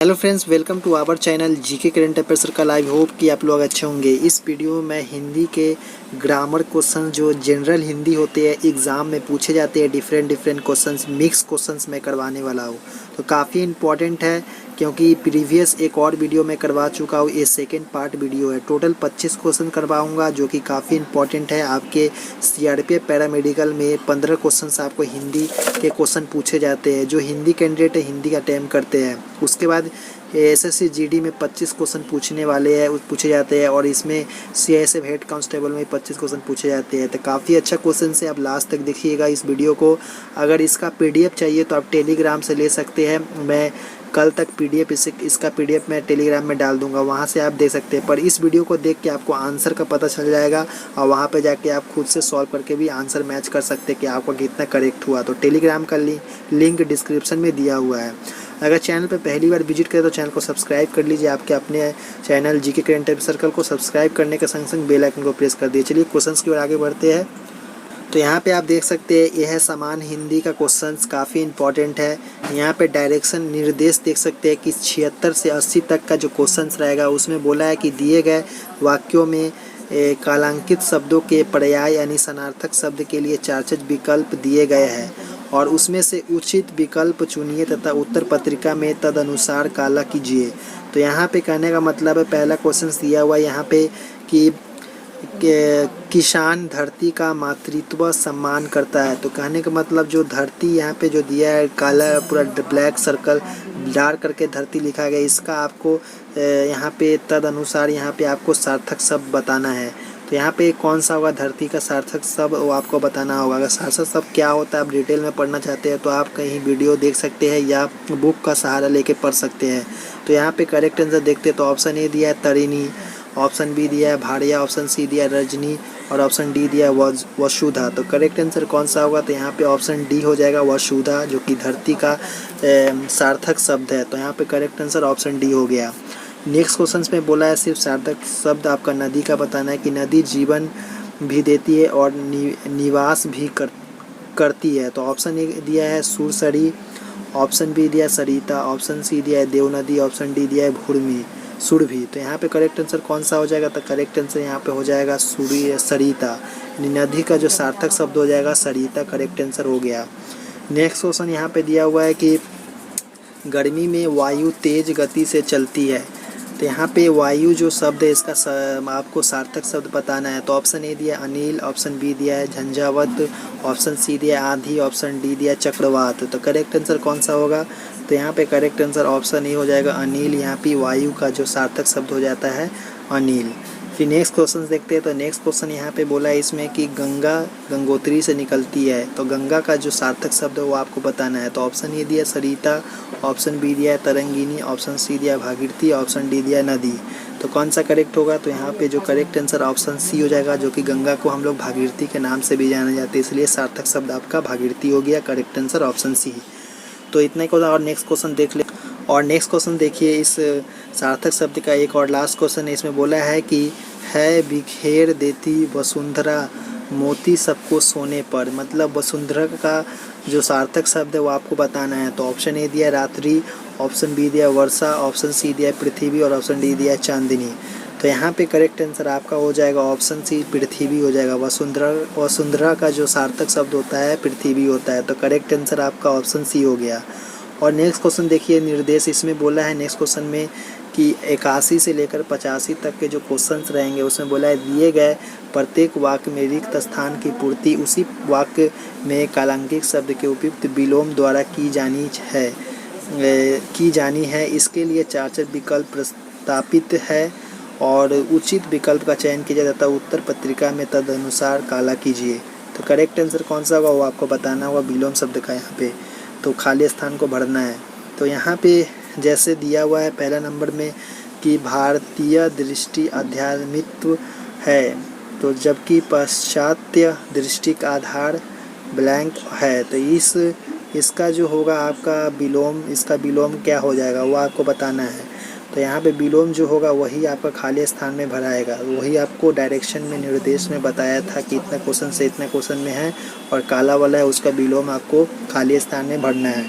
Hello friends, welcome to our channel GK current affairs circle. I hope कि आप लोग अच्छे होंगे। इस वीडियो में मैं हिंदी के ग्रामर क्वेश्चन जो जनरल हिंदी होते हैं एग्ज़ाम में पूछे जाते हैं, डिफरेंट क्वेश्चंस, मिक्स क्वेश्चंस मैं करवाने वाला हूँ। तो काफ़ी इंपॉर्टेंट है क्योंकि प्रीवियस एक और वीडियो मैं करवा चुका हूँ। ये सेकेंड पार्ट वीडियो है। टोटल 25 क्वेश्चन करवाऊँगा जो कि काफ़ी इंपॉर्टेंट है। आपके सीआरपीएफ पैरामेडिकल में 15 क्वेश्चन आपको हिंदी के क्वेश्चन पूछे जाते हैं। जो हिंदी कैंडिडेट है हिंदी का अटैम्प्ट करते हैं। उसके बाद एसएससी जीडी में 25 क्वेश्चन पूछने वाले हैं, पूछे जाते हैं। और इसमें सीआईएसएफ हेड कांस्टेबल में 25 क्वेश्चन पूछे जाते हैं। तो काफ़ी अच्छा क्वेश्चन से आप लास्ट तक देखिएगा इस वीडियो को। अगर इसका पीडीएफ चाहिए तो आप टेलीग्राम से ले सकते हैं। मैं कल तक पीडीएफ इसका पीडीएफ मैं टेलीग्राम में डाल दूंगा, वहाँ से आप देख सकते हैं। पर इस वीडियो को देख के आपको आंसर का पता चल जाएगा और वहाँ पे जाके आप खुद से सॉल्व करके भी आंसर मैच कर सकते हैं कि आपका कितना करेक्ट हुआ। तो टेलीग्राम का लिंक डिस्क्रिप्शन में दिया हुआ है। अगर चैनल पर पहली बार विजिट करें तो चैनल को सब्सक्राइब कर लीजिए। आपके अपने channel GK current affair circle को सब्सक्राइब करने के संग संग बेल आइकन को प्रेस कर दिए। चलिए क्वेश्चंस की ओर आगे बढ़ते हैं। तो यहाँ पे आप देख सकते हैं यह है समान हिंदी का क्वेश्चंस, काफ़ी इंपॉर्टेंट है। यहाँ पे डायरेक्शन निर्देश देख सकते हैं कि 76 से 80 तक का जो क्वेश्चंस रहेगा उसमें बोला है कि दिए गए वाक्यों में कालांकित शब्दों के पर्याय यानी समानार्थक शब्द के लिए 4 विकल्प दिए गए हैं और उसमें से उचित विकल्प चुनिए तथा उत्तर पत्रिका में तदनुसार काला कीजिए। तो यहाँ पे कहने का मतलब है, पहला क्वेश्चन दिया हुआ है यहाँ पे कि किसान धरती का मातृत्व सम्मान करता है। तो कहने का मतलब जो धरती यहाँ पे जो दिया है काला पूरा ब्लैक सर्कल डार्क करके धरती लिखा गया, इसका आपको यहाँ पे तद अनुसार यहाँ पे आपको सार्थक शब्द बताना है। तो यहाँ पे कौन सा होगा धरती का सार्थक शब्द, वो आपको बताना होगा। अगर सार्थक शब्द क्या होता है आप डिटेल में पढ़ना चाहते हैं तो आप कहीं वीडियो देख सकते हैं या बुक का सहारा लेके पढ़ सकते हैं। तो यहाँ पे करेक्ट आंसर देखते हैं तो ऑप्शन ए दिया है तरिणी, ऑप्शन बी दिया है भाड़िया, ऑप्शन सी दिया है रजनी और ऑप्शन डी दिया है वसुधा। तो करेक्ट आंसर कौन सा होगा, तो यहाँ पे ऑप्शन डी हो जाएगा वसुधा, जो कि धरती का सार्थक शब्द है। तो यहाँ पे करेक्ट आंसर ऑप्शन डी हो गया। नेक्स्ट क्वेश्चन में बोला है सिर्फ सार्थक शब्द आपका नदी का बताना है कि नदी जीवन भी देती है और निवास भी करती है। तो ऑप्शन ए दिया है सुरसरी, ऑप्शन बी दिया सरिता, ऑप्शन सी दिया है देवनदी, ऑप्शन डी दिया है सुरभि। तो यहाँ पे करेक्ट आंसर कौन सा हो जाएगा, तो करेक्ट आंसर यहाँ पे हो जाएगा सरिता। नदी का जो सार्थक शब्द हो जाएगा सरिता, करेक्ट आंसर हो गया। नेक्स्ट क्वेश्चन यहाँ पे दिया हुआ है कि गर्मी में वायु तेज गति से चलती है। तो यहाँ पे वायु जो शब्द है इसका आपको सार्थक शब्द बताना है। तो ऑप्शन ए दिया अनिल, ऑप्शन बी दिया है झंझावत, ऑप्शन सी दिया आंधी, ऑप्शन डी दिया चक्रवात। तो करेक्ट आंसर कौन सा होगा, तो यहाँ पे करेक्ट आंसर ऑप्शन ए हो जाएगा अनिल। यहाँ पे वायु का जो सार्थक शब्द हो जाता है अनिल। फिर नेक्स्ट क्वेश्चन देखते हैं। तो नेक्स्ट क्वेश्चन यहाँ पे बोला है इसमें कि गंगा गंगोत्री से निकलती है। तो गंगा का जो सार्थक शब्द है वो आपको बताना है। तो ऑप्शन ए दिया सरिता, ऑप्शन बी दिया है तरंगिनी, ऑप्शन सी दिया भागीरथी, ऑप्शन डी दिया नदी। तो कौन सा करेक्ट होगा, तो यहाँ पे जो करेक्ट आंसर ऑप्शन सी हो जाएगा, जो कि गंगा को हम लोग भागीरथी के नाम से भी जाने जाते हैं, इसलिए सार्थक शब्द आपका भागीरथी हो गया। Correct answer option C. तो इतना ही क्वेश्चन। और नेक्स्ट क्वेश्चन देख ले। और नेक्स्ट क्वेश्चन देखिए, इस सार्थक शब्द का एक और लास्ट क्वेश्चन है। इसमें बोला है कि है बिखेर देती वसुंधरा मोती सबको सोने पर। मतलब वसुंधरा का जो सार्थक शब्द है वो आपको बताना है। तो ऑप्शन ए दिया रात्रि, ऑप्शन बी दिया वर्षा, ऑप्शन सी दिया पृथ्वी और ऑप्शन डी दिया चांदनी। तो यहाँ पे करेक्ट आंसर आपका हो जाएगा ऑप्शन सी पृथ्वी हो जाएगा। वसुंधरा का जो सार्थक शब्द होता है पृथ्वी होता है। तो करेक्ट आंसर आपका ऑप्शन सी हो गया। और नेक्स्ट क्वेश्चन देखिए, निर्देश इसमें बोला है नेक्स्ट क्वेश्चन में कि 81 से लेकर 85 तक के जो क्वेश्चंस रहेंगे उसमें बोला है दिए गए प्रत्येक वाक्य में रिक्त स्थान की पूर्ति उसी वाक्य में कालांकित शब्द के उपयुक्त विलोम द्वारा की जानी है। इसके लिए 4 विकल्प प्रस्तापित है और उचित विकल्प का चयन किया जाता है। उत्तर पत्रिका में तदनुसार काला कीजिए। तो करेक्ट आंसर कौन सा होगा वो आपको बताना होगा विलोम शब्द का। यहाँ पे तो खाली स्थान को भरना है। तो यहाँ पे जैसे दिया हुआ है पहला नंबर में कि भारतीय दृष्टि आध्यात्मित्व है, तो जबकि पाश्चात्य दृष्टि का आधार ब्लैंक है। तो इसका जो होगा आपका विलोम, इसका विलोम क्या हो जाएगा वो आपको बताना है। तो यहाँ पे विलोम जो होगा वही आपका खाली स्थान में भराएगा। वही आपको डायरेक्शन में निर्देश में बताया था कि इतना क्वेश्चन से इतना क्वेश्चन में है और काला वाला है उसका विलोम आपको खाली स्थान में भरना है।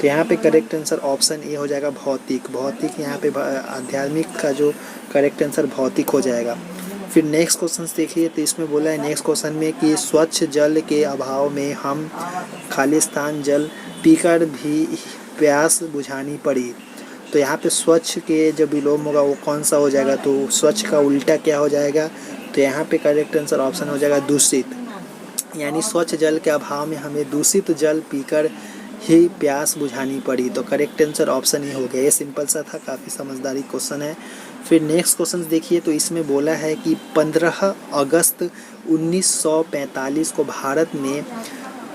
तो यहाँ पे करेक्ट आंसर ऑप्शन ए हो जाएगा भौतिक। भौतिक यहाँ पे आध्यात्मिक का जो करेक्ट आंसर भौतिक हो जाएगा। फिर नेक्स्ट क्वेश्चन देखिए, तो इसमें बोला है नेक्स्ट क्वेश्चन में कि स्वच्छ जल के अभाव में हम खालिस्तान जल पीकर भी प्यास बुझानी पड़ी। तो यहाँ पे स्वच्छ के जो विलोम होगा वो कौन सा हो जाएगा, तो स्वच्छ का उल्टा क्या हो जाएगा, तो यहाँ पे करेक्ट आंसर ऑप्शन हो जाएगा दूषित। यानी स्वच्छ जल के अभाव में हमें दूषित जल पीकर ही प्यास बुझानी पड़ी। तो करेक्ट आंसर ऑप्शन ही हो गया। ये सिंपल सा था, काफ़ी समझदारी क्वेश्चन है। फिर नेक्स्ट क्वेश्चन देखिए, तो इसमें बोला है कि 15 अगस्त 1945 को भारत ने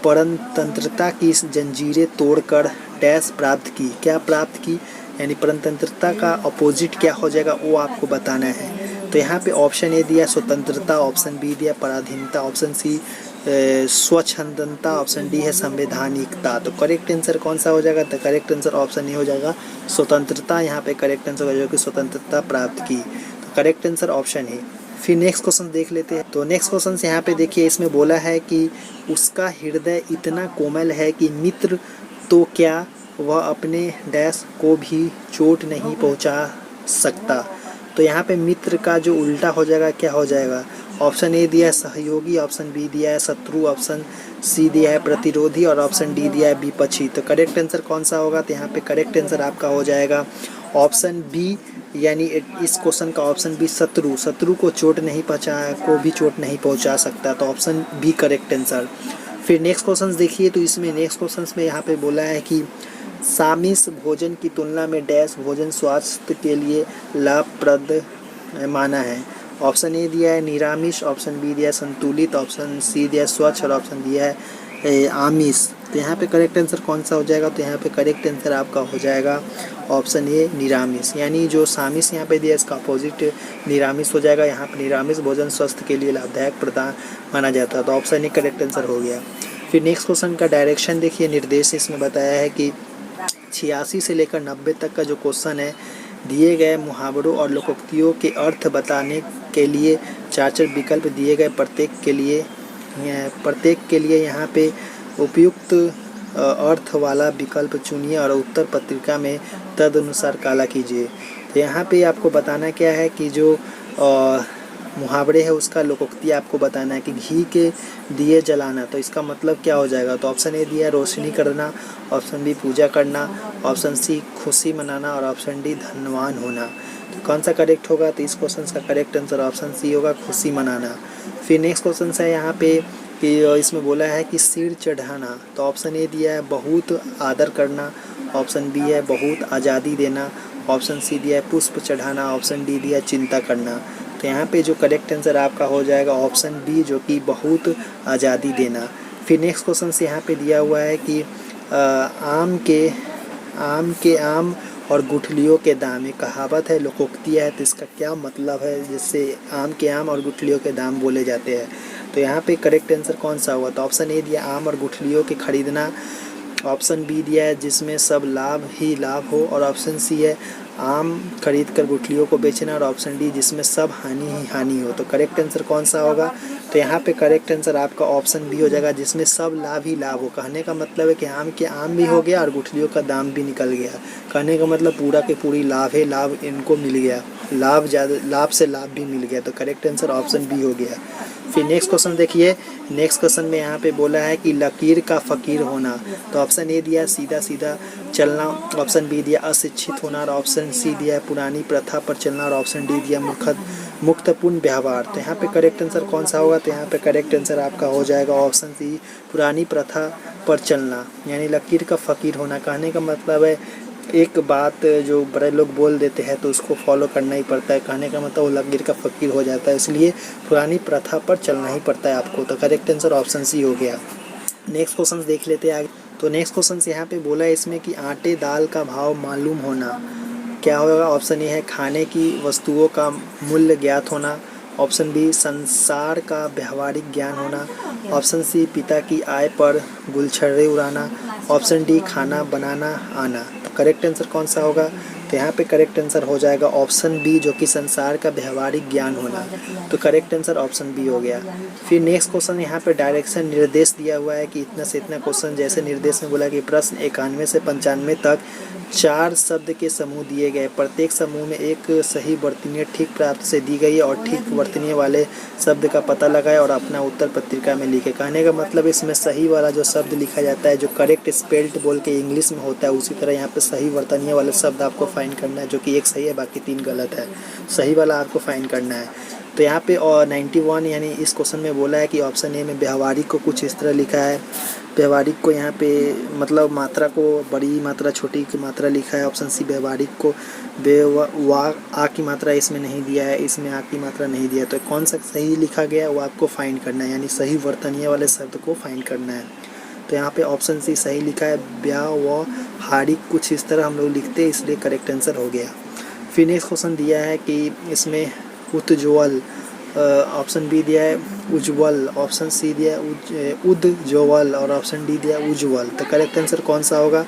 परतंत्रता की जंजीरें तोड़कर डैश प्राप्त की। क्या प्राप्त की, यानी परतंत्रता का अपोजिट क्या हो जाएगा वो आपको बताना है। तो यहाँ पे ऑप्शन ए दिया स्वतंत्रता, ऑप्शन बी दिया पराधीनता, ऑप्शन सी स्वच्छंदता, ऑप्शन डी है संवैधानिकता। तो करेक्ट आंसर कौन सा हो जाएगा, तो करेक्ट आंसर ऑप्शन ए हो जाएगा स्वतंत्रता। यहाँ पे करेक्ट आंसर हो जाएगा कि स्वतंत्रता प्राप्त की। तो करेक्ट आंसर ऑप्शन है। फिर नेक्स्ट क्वेश्चन देख लेते हैं। तो नेक्स्ट क्वेश्चन यहाँ पे देखिए, इसमें बोला है कि उसका हृदय इतना कोमल है कि मित्र तो क्या वह अपने डैश को भी चोट नहीं पहुँचा सकता। तो यहाँ पे मित्र का जो उल्टा हो जाएगा क्या हो जाएगा, ऑप्शन ए दिया है सहयोगी, ऑप्शन बी दिया है शत्रु, ऑप्शन सी दिया है प्रतिरोधी और ऑप्शन डी दिया है विपक्षी। तो करेक्ट आंसर कौन सा होगा, तो यहाँ पे करेक्ट आंसर आपका हो जाएगा ऑप्शन बी, यानी इस क्वेश्चन का ऑप्शन बी शत्रु। शत्रु को चोट नहीं पहुँचा सकता। तो ऑप्शन बी करेक्ट आंसर। फिर नेक्स्ट क्वेश्चन देखिए, तो इसमें नेक्स्ट क्वेश्चन में यहाँ पे बोला है कि सामिस भोजन की तुलना में डैश भोजन स्वास्थ्य के लिए लाभप्रद माना है। ऑप्शन ए दिया है निरामिष, ऑप्शन बी दिया है संतुलित, ऑप्शन सी दिया है स्वच्छ और ऑप्शन दिया है आमिष। तो यहाँ पे करेक्ट आंसर कौन सा हो जाएगा, तो यहाँ पे करेक्ट आंसर आपका हो जाएगा ऑप्शन ए निरामिष। यानी जो सामिष यहाँ पे दिया है इसका अपोजिट निरामिष हो जाएगा। यहाँ पे निरामिष भोजन स्वास्थ्य के लिए लाभदायक प्रदान माना जाता है। तो ऑप्शन ए करेक्ट आंसर हो गया। फिर नेक्स्ट क्वेश्चन का डायरेक्शन देखिए, निर्देश इसमें बताया है कि 86 से लेकर 90 तक का जो क्वेश्चन है, दिए गए मुहावरों और लोकोक्तियों के अर्थ बताने के लिए 4 विकल्प दिए गए। प्रत्येक के लिए यहाँ पे उपयुक्त अर्थ वाला विकल्प चुनिए और उत्तर पत्रिका में तदनुसार काला कीजिए। तो यहाँ पे आपको बताना क्या है कि जो मुहावरे है उसका लोकोक्ति आपको बताना है कि घी के दिए जलाना। तो इसका मतलब क्या हो जाएगा, तो ऑप्शन ए दिया रोशनी करना, ऑप्शन बी पूजा करना, ऑप्शन सी खुशी मनाना और ऑप्शन डी धनवान होना। तो कौन सा करेक्ट होगा, तो इस क्वेश्चन का करेक्ट आंसर ऑप्शन सी होगा खुशी मनाना। फिर नेक्स्ट क्वेश्चन है यहाँ पे कि इसमें बोला है कि सिर चढ़ाना। तो ऑप्शन ए दिया है बहुत आदर करना, ऑप्शन बी है बहुत आज़ादी देना, ऑप्शन सी दिया है पुष्प चढ़ाना, ऑप्शन डी दिया है चिंता करना। तो यहाँ पे जो करेक्ट आंसर आपका हो जाएगा ऑप्शन बी, जो कि बहुत आज़ादी देना। फिर नेक्स्ट क्वेश्चन से यहाँ पे दिया हुआ है कि आम के आम और गुठलियों के दाम। एक कहावत है, लोकोक्ति है, तो इसका क्या मतलब है जिससे आम के आम और गुठलियों के दाम बोले जाते हैं। तो यहाँ पे करेक्ट आंसर कौन सा हुआ, तो ऑप्शन ए दिया आम और गुठलियों के खरीदना, ऑप्शन बी दिया है जिसमें सब लाभ ही लाभ हो और ऑप्शन सी है आम खरीद कर गुठलियों को बेचना और ऑप्शन डी जिसमें सब हानि ही हानि हो। तो करेक्ट आंसर कौन सा होगा, तो यहाँ पे करेक्ट आंसर आपका ऑप्शन बी हो जाएगा जिसमें सब लाभ ही लाभ हो। कहने का मतलब है कि आम के आम भी हो गया और गुठलियों का दाम भी निकल गया। कहने का मतलब पूरा के पूरी लाभ है, लाभ इनको मिल गया, लाभ से लाभ भी मिल गया। तो करेक्ट आंसर ऑप्शन बी हो गया। फिर नेक्स्ट क्वेश्चन देखिए, नेक्स्ट क्वेश्चन में यहाँ पे बोला है कि लकीर का फ़कीर होना। तो ऑप्शन ए दिया सीधा सीधा चलना, ऑप्शन बी दिया अशिक्षित होना और ऑप्शन सी दिया पुरानी प्रथा पर चलना और ऑप्शन डी दिया मुक्तपूर्ण व्यवहार। तो यहाँ पे करेक्ट आंसर कौन सा होगा, तो यहाँ पे करेक्ट आंसर आपका हो जाएगा ऑप्शन सी पुरानी प्रथा पर चलना। यानी लकीर का फ़कीर होना, कहने का मतलब है एक बात जो बड़े लोग बोल देते हैं तो उसको फॉलो करना ही पड़ता है। कहने का मतलब वो लकीर का फ़कीर हो जाता है, इसलिए पुरानी प्रथा पर चलना ही पड़ता है आपको। तो करेक्ट आंसर ऑप्शन सी हो गया। नेक्स्ट क्वेश्चन देख लेते हैं आगे। तो नेक्स्ट क्वेश्चन यहाँ पे बोला है इसमें कि आटे दाल का भाव मालूम होना। क्या होगा, ऑप्शन ए है खाने की वस्तुओं का मूल्य ज्ञात होना, ऑप्शन बी संसार का व्यवहारिक ज्ञान होना, ऑप्शन सी पिता की आय पर गुलछर्रे उड़ाना, ऑप्शन डी खाना बनाना आना। तो करेक्ट आंसर कौन सा होगा, तो तो यहाँ पे करेक्ट आंसर हो जाएगा ऑप्शन बी, जो कि संसार का व्यवहारिक ज्ञान होना। तो करेक्ट आंसर ऑप्शन बी हो गया। फिर नेक्स्ट क्वेश्चन यहाँ पे डायरेक्शन निर्देश दिया हुआ है कि इतना से इतना क्वेश्चन, जैसे निर्देश में बोला कि प्रश्न 91 से 95 तक 4 शब्द के समूह दिए गए, प्रत्येक समूह में एक सही वर्तनीय ठीक प्राप्त से दी गई है और ठीक वर्तनीय वाले शब्द का पता लगाए और अपना उत्तर पत्रिका में लिखे। कहने का मतलब इसमें सही वाला जो शब्द लिखा जाता है, जो करेक्ट स्पेल्ड बोल के इंग्लिश में होता है, उसी तरह यहाँ पे सही वर्तनीय वाले शब्द आपको फाइंड करना है, जो कि एक सही है बाकी 3 गलत है। सही वाला आपको फाइंड करना है। तो यहाँ पे और 91 यानी इस क्वेश्चन में बोला है कि ऑप्शन ए में व्यवहारिक को कुछ इस तरह लिखा है। व्यवहारिक को यहाँ पे मतलब मात्रा को बड़ी मात्रा छोटी की मात्रा लिखा है। ऑप्शन सी व्यवहारिक को वा आ की मात्रा इसमें नहीं दिया है, इसमें आ की मात्रा नहीं दिया है। तो कौन सा सही लिखा गया वो आपको फाइंड करना है, यानी सही वर्तनीय वाले शब्द को फाइंड करना है। तो यहाँ पे ऑप्शन सी सही लिखा है। व्यवहारिक कुछ इस तरह हम लोग लिखते हैं, इसलिए करेक्ट आंसर हो गया। फिर नेक्स्ट क्वेश्चन दिया है कि इसमें उज्ज्वल, ऑप्शन बी दिया है उज्ज्वल, ऑप्शन सी दिया है उज्ज्वल और ऑप्शन डी दिया है उज्ज्वल। तो करेक्ट आंसर कौन सा होगा?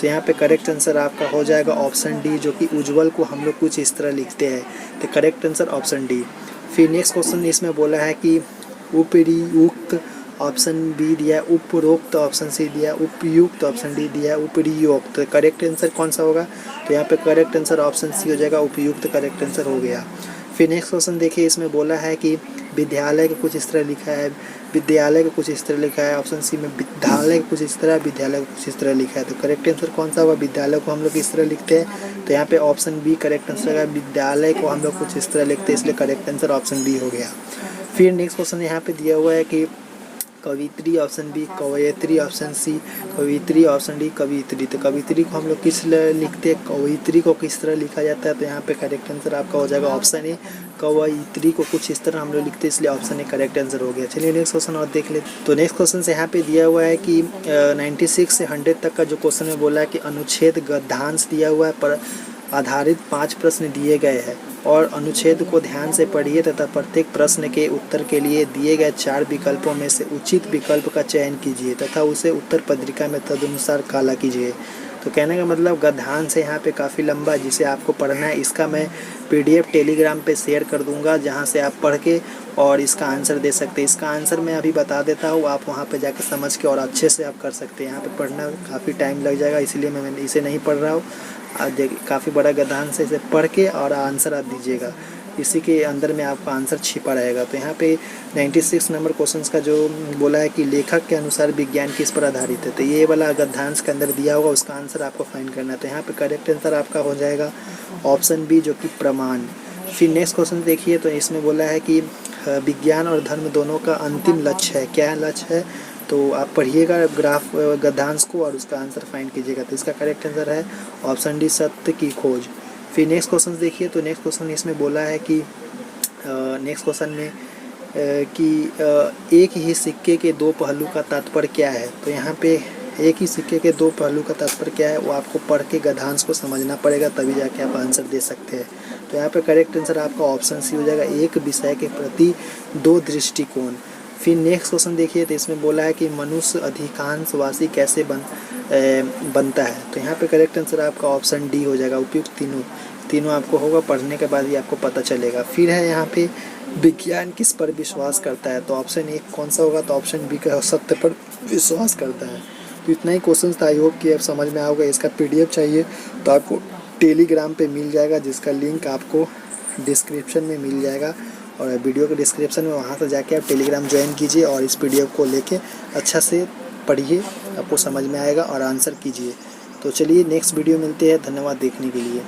तो यहाँ पे करेक्ट आंसर आपका हो जाएगा ऑप्शन डी, जो कि उज्ज्वल को हम लोग कुछ इस तरह लिखते हैं। तो करेक्ट आंसर ऑप्शन डी। फिर नेक्स्ट क्वेश्चन इसमें बोला है कि उपयुक्त, ऑप्शन बी दिया है उपरोक्त, ऑप्शन सी दिया है उपयुक्त, ऑप्शन डी दिया है उपयुक्त। तो करेक्ट आंसर कौन सा होगा? तो यहाँ पे करेक्ट आंसर ऑप्शन सी हो जाएगा, उपयुक्त करेक्ट आंसर हो गया। फिर नेक्स्ट क्वेश्चन देखिए, इसमें बोला है कि विद्यालय का कुछ इस तरह लिखा है, विद्यालय का कुछ इस तरह लिखा है। ऑप्शन सी में विद्यालय का कुछ इस तरह, विद्यालय का कुछ इस तरह लिखा है। तो करेक्ट आंसर कौन सा होगा? विद्यालय को हम लोग इस तरह लिखते हैं, तो यहाँ पे ऑप्शन बी करेक्ट आंसर है। विद्यालय को हम लोग कुछ इस तरह लिखते हैं, इसलिए करेक्ट आंसर ऑप्शन बी हो गया। फिर नेक्स्ट क्वेश्चन यहाँ पे दिया हुआ है कि कवित्री, ऑप्शन बी कवयत्री, ऑप्शन सी कवित्री, ऑप्शन डी कवित्री। तो कवित्री को हम लोग किस लिखते हैं, कवयित्री को किस तरह लिखा जाता है? तो यहाँ पे करेक्ट आंसर आपका हो जाएगा ऑप्शन ए, कवयित्री को कुछ इस तरह हम लोग लिखते हैं, इसलिए ऑप्शन ए करेक्ट आंसर हो गया। चलिए नेक्स्ट क्वेश्चन और देख लेते। तो नेक्स्ट क्वेश्चन से यहाँ पे दिया हुआ है कि 96 से 100 तक का जो क्वेश्चन में बोला है कि अनुच्छेद गद्यांश दिया हुआ है पर आधारित 5 प्रश्न दिए गए हैं और अनुच्छेद को ध्यान से पढ़िए तथा प्रत्येक प्रश्न के उत्तर के लिए दिए गए 4 विकल्पों में से उचित विकल्प का चयन कीजिए तथा उसे उत्तर पत्रिका में तदनुसार काला कीजिए। तो कहने का मतलब गद्यांश यहाँ पे काफ़ी लंबा, जिसे आपको पढ़ना है। इसका मैं PDF टेलीग्राम पे शेयर कर दूंगा, जहाँ से आप पढ़ के और इसका आंसर दे सकते हैं। इसका आंसर मैं अभी बता देता हूँ, आप वहाँ पे जाके समझ के और अच्छे से आप कर सकते हैं। यहाँ पे पढ़ना काफ़ी टाइम लग जाएगा, इसीलिए मैं इसे नहीं पढ़ रहा हूँ। काफ़ी बड़ा गद्यांश है, इसे पढ़ के और आंसर आप दीजिएगा, इसी के अंदर में आपका आंसर छिपा रहेगा। तो यहाँ पे 96 नंबर क्वेश्चंस का जो बोला है कि लेखक के अनुसार विज्ञान किस पर आधारित है, तो ये वाला गद्यांश के अंदर दिया होगा, उसका आंसर आपको फाइंड करना है। तो यहाँ पे करेक्ट आंसर आपका हो जाएगा ऑप्शन बी, जो कि प्रमाण। फिर नेक्स्ट क्वेश्चन देखिए, तो इसमें बोला है कि विज्ञान और धर्म दोनों का अंतिम लक्ष्य है, क्या लक्ष्य है? तो आप पढ़िएगा ग्राफ गद्यांश को और उसका आंसर फाइंड कीजिएगा। तो इसका करेक्ट आंसर है ऑप्शन डी, सत्य की खोज। फिर नेक्स्ट क्वेश्चन देखिए, तो नेक्स्ट क्वेश्चन इसमें बोला है कि नेक्स्ट क्वेश्चन में कि एक ही सिक्के के 2 पहलू का तात्पर्य क्या है। तो यहाँ पे एक ही सिक्के के 2 पहलू का तात्पर्य क्या है, वो आपको पढ़ के गद्यांश को समझना पड़ेगा, तभी जाके आप आंसर दे सकते हैं। तो यहाँ पे करेक्ट आंसर आपका ऑप्शन सी हो जाएगा, एक विषय के प्रति 2 दृष्टिकोण। फिर नेक्स्ट क्वेश्चन देखिए, तो इसमें बोला है कि मनुष्य अधिकांशवासी कैसे बनता है। तो यहाँ पे करेक्ट आंसर आपका ऑप्शन डी हो जाएगा, उपयुक्त तीनों आपको होगा, पढ़ने के बाद ही आपको पता चलेगा। फिर है यहाँ पे विज्ञान किस पर विश्वास करता है, तो ऑप्शन ए कौन सा होगा? तो ऑप्शन बी का सत्य पर विश्वास करता है। तो इतना ही क्वेश्चन था, आई होप कि अब समझ में आओगे। इसका PDF चाहिए तो आपको टेलीग्राम पे मिल जाएगा, जिसका लिंक आपको डिस्क्रिप्शन में मिल जाएगा, और वीडियो के डिस्क्रिप्शन में वहाँ से जाके आप टेलीग्राम ज्वाइन कीजिए और इस PDF को लेके अच्छा से पढ़िए, आपको समझ में आएगा और आंसर कीजिए। तो चलिए नेक्स्ट वीडियो मिलते हैं, धन्यवाद देखने के लिए।